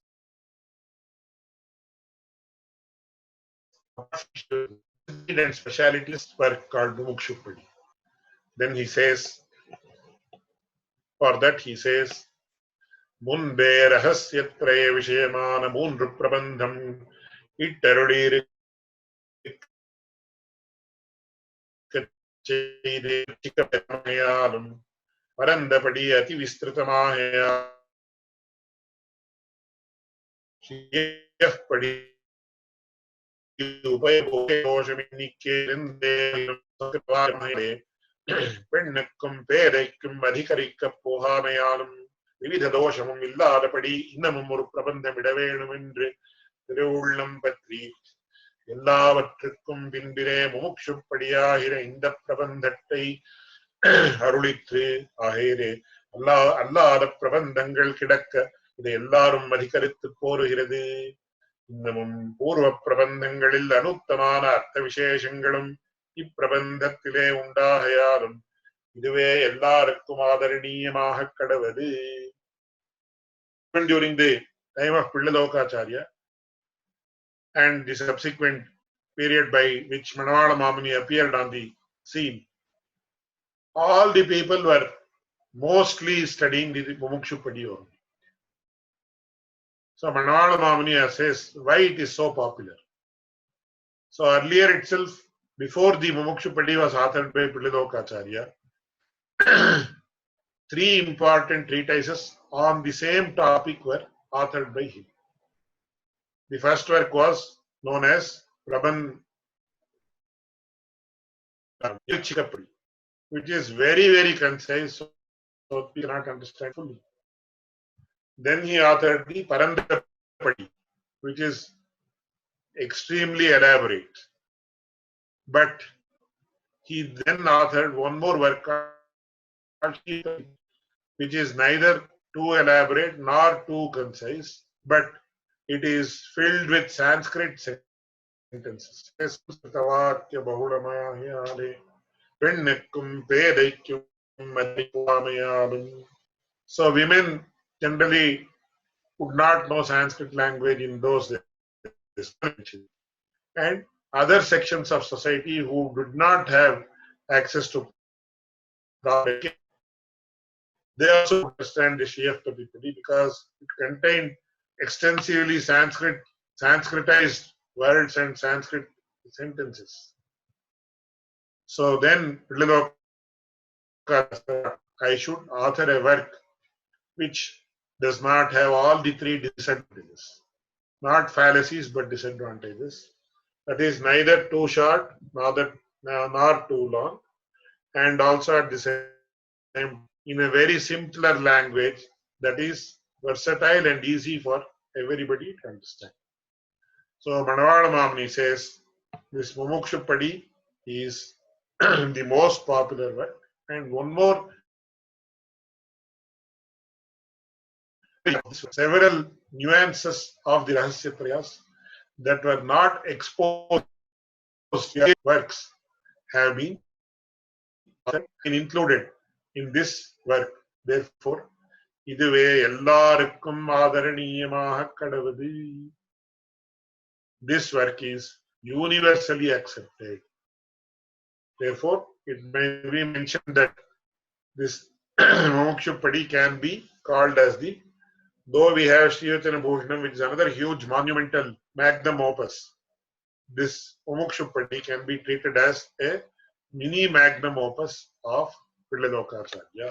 And specialities work called Mumuksupadi. Then he says, for that he says, Munbe rahasyatraya vishayamana moonru prabandham ittarudiri chikapamayalam parandapadi ati vistritamahayalam shiyapadi பெண்ணுக்கும் பேரைக்கும் அதிகரிக்க போகாமையாலும் விவித தோஷமும் இல்லாதபடி இன்னமும் ஒரு பிரபந்தம் இட வேணும் என்று திருவுள்ளம் பற்றி எல்லாவற்றுக்கும் பின்பிலே முமுட்சுப்படியாகிற இந்த பிரபந்தத்தை அருளித்து ஆகிறே அல்லாத பிரபந்தங்கள் கிடக்க இதை எல்லாரும் அதிகரித்து கோருகிறது. இன்னமும் பூர்வ பிரபந்தங்களில் அனுத்தமான அர்த்த விசேஷங்களும் இப்பிரபந்தத்திலே உண்டாகையாலும் இதுவே எல்லாருக்கும் ஆதரணீயமாக கடவது. During the time of Pillalokacharya and the subsequent period by which Manavala Mamani appeared on the scene, all the people were mostly studying the Mumuksupadi only. So Manavala Mamani says why it is so popular. So earlier itself, before the Mumuksupadi was authored by Pillalokacharya, three important treatises on the same topic were authored by him. The first work was known as Chikapadi, which is very, very concise, so we cannot understand fully. Then he authored the Parandapadi, which is extremely elaborate. But he then authored one more work called which is neither too elaborate nor too concise, but it is filled with Sanskrit sentences. So women generally would not know Sanskrit language in those days. And other sections of society who did not have access to they also understand the Shiyapadi because it contained extensively Sanskritized words and Sanskrit sentences. So then I should author a work which does not have all the three disadvantages, not fallacies but disadvantages. That is neither too short nor too long, and also at the same in a very simpler language that is versatile and easy for everybody to understand. So Manavala Mamani says this Mumuksupadi is the most popular work, and one more several nuances of the Rahasyatrayas that were not exposed works have been included in this work. Therefore, இதுவே எல்லாருக்கும் ஆதரணீயமாக கடவது. This work is universally accepted. Therefore, it may be mentioned that this Mumuksupadi can be called as the, though we have Srivachana Bhushanam, which is another huge monumental magnum opus, this Mumuksupadi can be treated as a mini magnum opus of Pillalokacharya.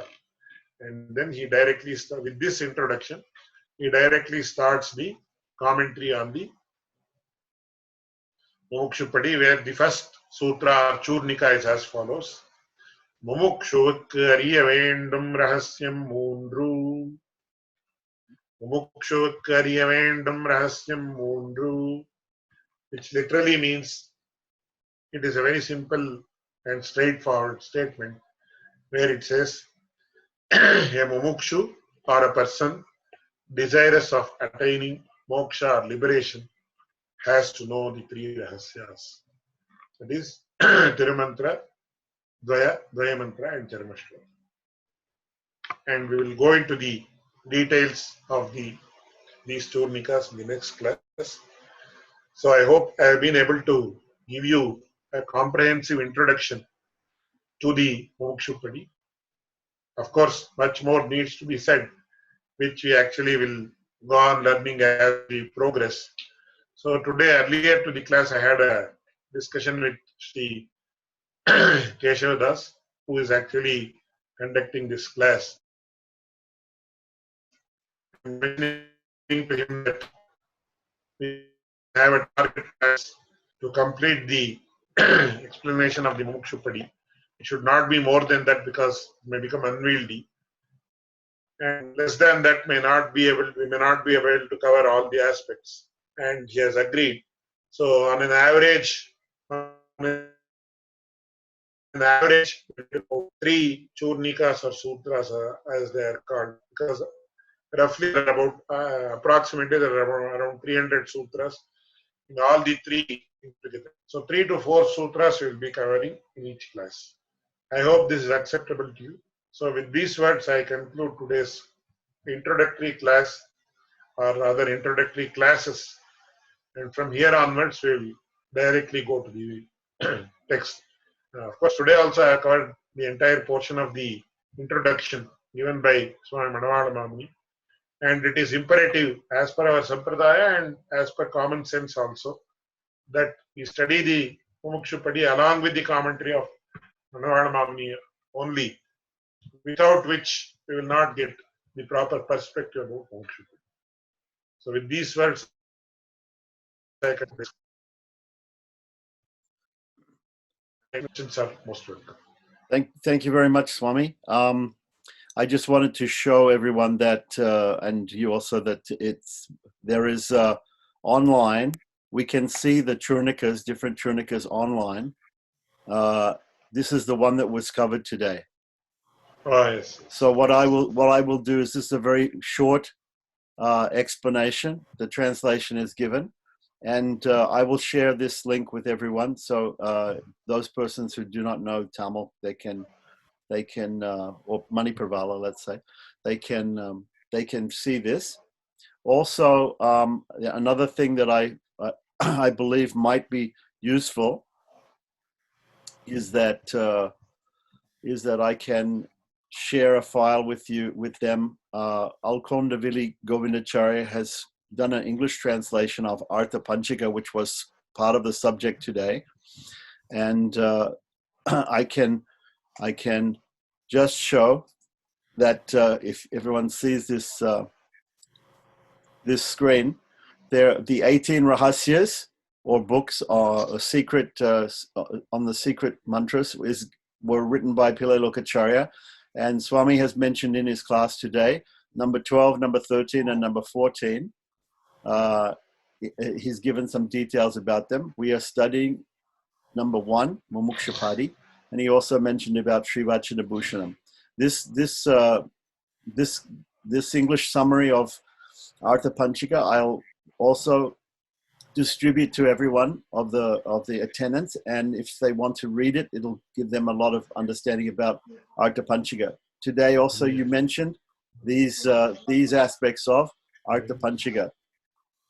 And then he directly with this introduction, he directly starts the commentary on the Mumuksupadi, where the first sutra Churnika is as follows: Mumukshuvukku ariya vendum rahasyam moondru. Mumukshuvukku ariya vendum rahasyam moondru, which literally means, it is a very simple and straightforward statement. where it says, a mumukshu or a person desirous of attaining moksha or liberation has to know the three rahasyas. That is Tirumantra, Dvaya Mantra and Charamashla. And we will go into the details of these Turnikas in the next class. So I hope I have been able to give you a comprehensive introduction to the Mumuksupadi. Of course, much more needs to be said, which we actually will go on learning as we progress. So today, earlier to the class, I had a discussion with Sri Keshav Das, who is actually conducting this class. I'm mentioning to him that we have a target class to complete the explanation of the Mumukshupadi. It should not be more than that because it may become unwieldy. And less than that we may not be able to cover all the aspects. And he has agreed. So on an average, three churnikas or sutras as they are called, because roughly there are about approximately there are around 300 sutras in all the three together. So 3 to 4 sutras we will be covering in each class. I hope this is acceptable to you. So with these words, I conclude today's introductory class or rather introductory classes. And from here onwards, we will directly go to the text. Of course, today also I have covered the entire portion of the introduction given by Swami Manavada Mamuni. And it is imperative as per our Sampradaya and as per common sense also that we study the Mumukshupadi along with the commentary of Manavada Mamuni only, without which we will not get the proper perspective about Mumukshupadi. So with these words, I can questions are most welcome. Thank you very much, Swami. I just wanted to show everyone that, and you also, that there is online. We can see the Churnikas, different Churnikas online. This is the one that was covered today. Oh, yes. So what I will do is this is a very short explanation. The translation is given, and I will share this link with everyone. So those persons who do not know Tamil, they can or Manipravala, let's say, they can see this. Also, another thing that I believe might be useful is that I can share a file with them. Alkondavili Govindacharya has done an English translation of Artha Panchika, which was part of the subject today, and I can just show that if everyone sees this this screen, there the 18 Rahasyas or books are a secret on the secret mantras were written by Pillai Lokacharya, and Swami has mentioned in his class today number 12, number 13, and number 14. He's given some details about them. We are studying number 1, Mumuksupadi, and he also mentioned about Srivachana Bhushanam. This English summary of Artha Panchika I'll also distribute to everyone of the attendants, and if they want to read it, it'll give them a lot of understanding about Artha Panchika. Today also you mentioned these aspects of Artha Panchika.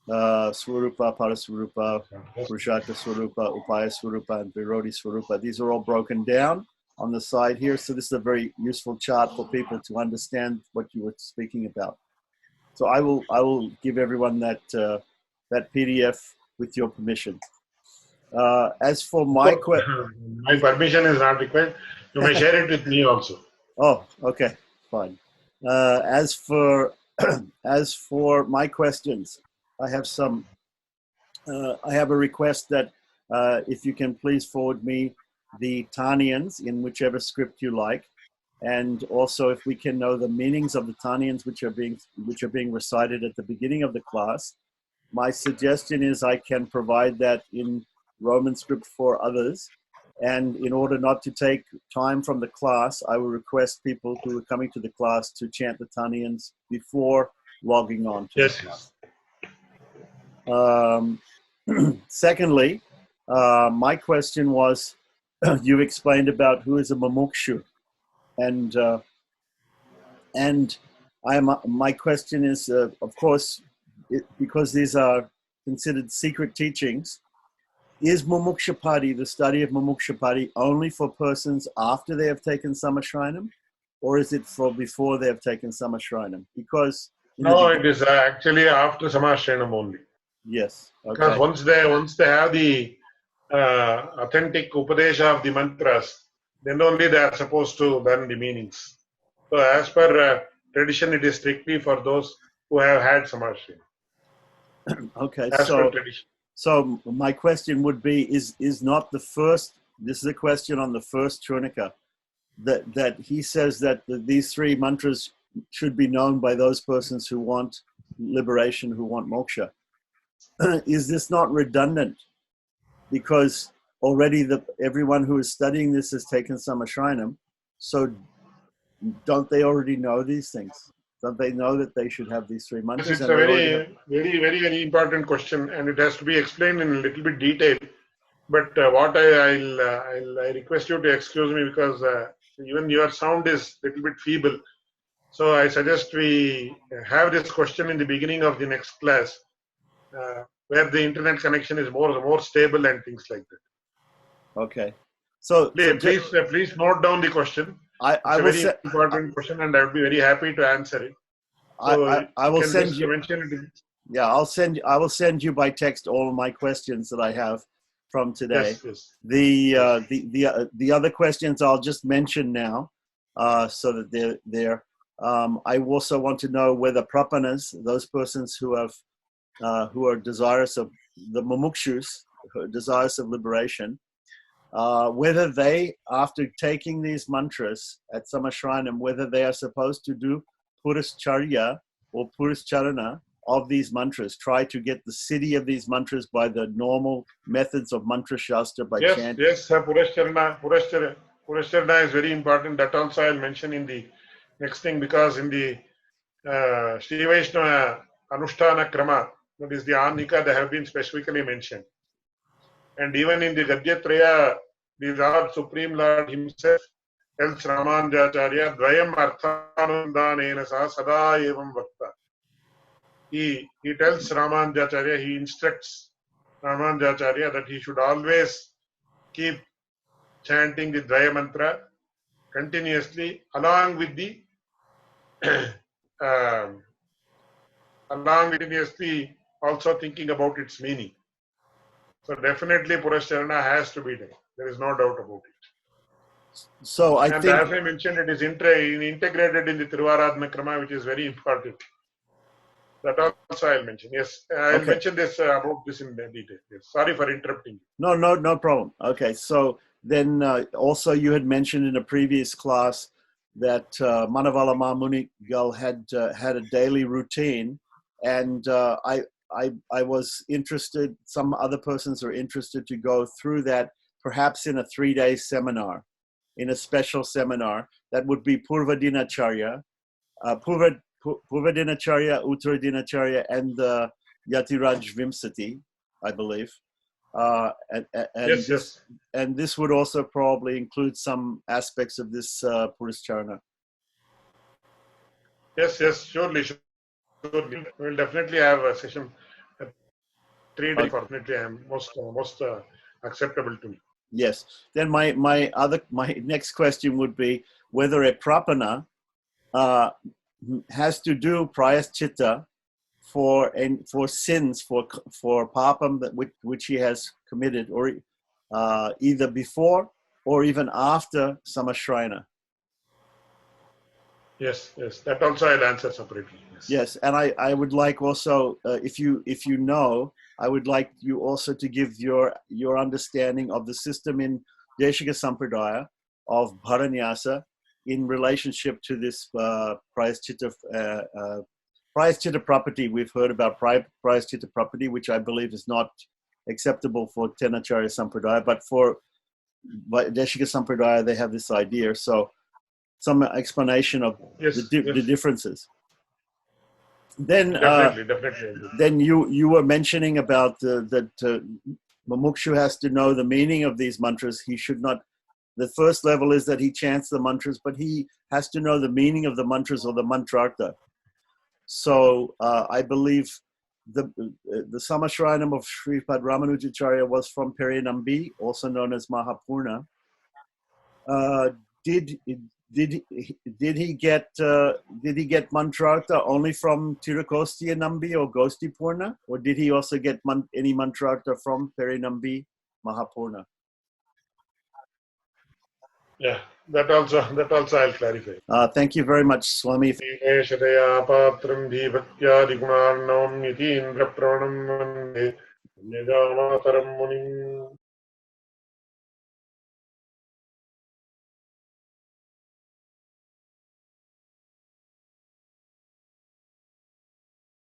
Swarupa, Paraswarupa, Purushartha Swarupa, Upaya Swarupa, and Virodhi Swarupa. These are all broken down on the side here. So this is a very useful chart for people to understand what you were speaking about. So I will give everyone that PDF with your permission. As for my my permission is not required. You may share it with me also. Oh, okay, fine. As for my questions, I have some. I have a request that if you can please forward me the Taniyans in whichever script you like, and also if we can know the meanings of the Taniyans which are being recited at the beginning of the class. My suggestion is I can provide that in Roman script for others, And in order not to take time from the class, I will request people who are coming to the class to chant the Taniyans before logging on to Yes, the class. yes. Secondly, my question was, you explained about who is a mumukshu, and my question is, of course, because these are considered secret teachings, is Mumuksupadi, the study of Mumuksupadi, only for persons after they have taken Samashrinam, or is it for before they have taken Samashrinam? Because No, it is actually after Samashranam only. Yes. Because Okay. once they have the authentic Upadesha of the mantras, then only they are supposed to learn the meanings. So as per tradition, it is strictly for those who have had Samashranam. Okay. As per tradition. So my question would be: is not the first? This is a question on the first Churnika, that he says that these three mantras should be known by those persons who want liberation, who want moksha. Is this not redundant? Because already everyone who is studying this has taken Samashrinam, so don't they already know these things? Don't they know that they should have these three mantras? Yes, it's a very important question, and it has to be explained in a little bit detail. But what I request you to excuse me, because even your sound is a little bit feeble. So I suggest we have this question in the beginning of the next class, where the internet connection is more stable and things like that. Okay. So please note down the question. I It's a will very important question, and I would be very happy to answer it. So I will send you. Mention it. Yeah, I will send you by text all of my questions that I have from today. Yes. The other questions I'll just mention now, so that they're there. I also want to know whether prapanas, those persons who are desirous of the mumukshus, desirous of liberation, whether they, after taking these mantras at Samashrinam, whether they are supposed to do Purascharya or Purascharana of these mantras, try to get the siddhi of these mantras by the normal methods of mantra shastra, by chant. Yes, Purashcharana is very important. That also I'll mention in the next thing, because in the Sri Vaishnava Anushtana Krama, that is the Annika, they have been specifically mentioned. And even in the Gadyatraya, the Lord, Supreme Lord himself tells Ramanujacharya, Dvayam Arthanundanena sa sada evam vakta. He tells Ramanujacharya, he instructs Ramanujacharya that he should always keep chanting the Dvaya mantra continuously, along with continuously also thinking about its meaning. So definitely Purashcharana has to be there. There is no doubt about it. So as I mentioned, it is integrated in the Tiruvaradhana Krama, which is very important. That also I'll mention. Yes, I'll mention this about this in detail. Yes. Sorry for interrupting. No problem. Okay, so then also you had mentioned in a previous class that Manavala Mamunigal had a daily routine, and I was interested, some other persons are interested to go through that, perhaps in a 3-day seminar, in a special seminar. That would be Purva Dinacharya, Purva Dinacharya, Uttara Dinacharya, and the Yatiraj Vimsati, I believe. And this would also probably include some aspects of this Purascharana. Yes, surely. We'll definitely have a session. 3 days, fortunately, I am most acceptable to me. Yes. Then my next question would be whether a prapana has to do prayaschitta for sins, for papam which he has committed, or either before or even after samashrayana. Yes, that also I'll answer separately. Yes, and I would like also, if you know, I would like you also to give your understanding of the system in Deshika Sampradaya of Bharanyasa in relationship to this prayaschitta property. We've heard about prayaschitta property, which I believe is not acceptable for Tenacharya Sampradaya, but for Vaideshika Sampradaya, they have this idea. So some explanation of Yes, the yes. differences. Then Definitely. then you were mentioning about that Mumukshu has to know the meaning of these mantras. He should not. The first level is that he chants the mantras, but he has to know the meaning of the mantras or the mantrartha. So I believe the Samashrayanam of Sripad Ramanujacharya was from Perinambi, also known as Mahapurna. Did he get mantrartha only from Tirukosti Nambi or Gosti Purna, or did he also get any mantrartha from Perinambi Mahapurna? Yeah, that also I'll clarify. Thank you very much, Swami. Dineshadaya patram dhivakya guణarnam yatindra pravanam vande Nyajamataram munim